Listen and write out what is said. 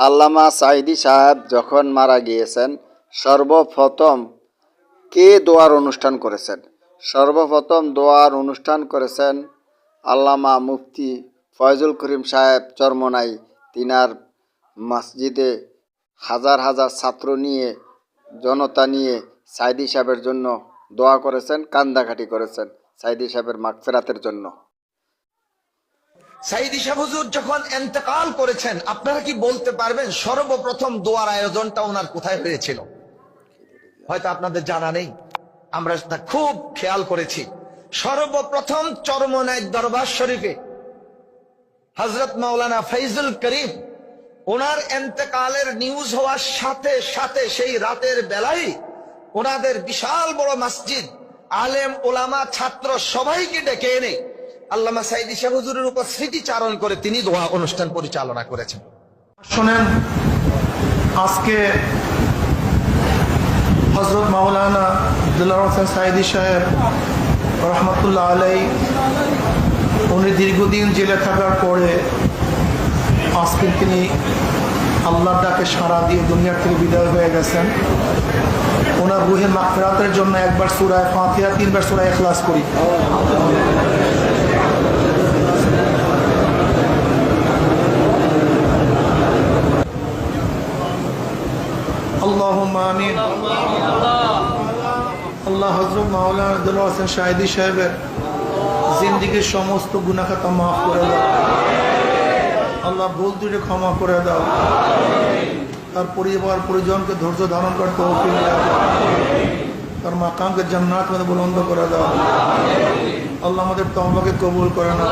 আল্লামা সাঈদী সাহেব যখন মারা গিয়েছেন, সর্বপ্রথম কে দোয়ার অনুষ্ঠান করেছেন? সর্বপ্রথম দোয়ার অনুষ্ঠান করেছেন আল্লামা মুফতি ফয়জুল করিম সাহেব চরমোনাই। তিনার মসজিদে হাজার হাজার ছাত্র নিয়ে, জনতা নিয়ে সাঈদী সাহেবের জন্য দোয়া করেছেন, কান্দাকাটি করেছেন সাঈদী সাহেবের মাগফিরাতের জন্য। সাঈদী সাহেব হুজুর যখন ইন্তেকাল করেছেন, আপনারা কি বলতে পারবেন সর্বপ্রথম দোয়ার আয়োজনটা ওনার কোথায় হয়েছিল? হয়তো আপনাদের জানা নেই, আমরা তা খুব খেয়াল করেছি। সর্বপ্রথম চরমোনাই দরবার শরীফে হযরত মাওলানা ফয়জুল করিম ওনার ইন্তেকালের নিউজ হওয়ার সাথে সাথে সেই রাতের বেলায় ওনাদের বিশাল বড় মসজিদ, আলেম ওলামা ছাত্র সবাইকে ডেকে এনে আল্লামা সাঈদী সাহেব হুজুরের উপর স্মৃতিচারণ করে তিনি দোয়া অনুষ্ঠান পরিচালনা করেছেন। শুনেন, আজকে হযরত মাওলানা দিলওয়ার হোসেন সাঈদী সাহেব রহমতুল্লাহ আলাইহি উনি দীর্ঘদিন জেলে থাকার পরে আজকে তিনি আল্লাহর ডাকে সাড়া দিয়ে দুনিয়ার থেকে বিদায় হয়ে গেছেন। ওনার রুহের মাগফিরাতের জন্য একবার সূরা ফাতিহা, 3 বার সূরা ইখলাস করি। আল্লাহুম্মা আমিন। আল্লাহ হযরত মাওলানা দিলওয়ার হোসেন সাঈদী সাহেবের জিন্দেগীর সমস্ত গুনাহ খাতা মাফ করে দাও। আল্লাহ ভুল ত্রুটি ক্ষমা করে দাও। তার পরিবার পরিজনকে ধৈর্য ধারণ করতে তৌফিক দাও। তার মাকামকে জান্নাত में बुलंद করে দাও। আল্লাহ আমাদের তওবাকে কবুল করে নাও।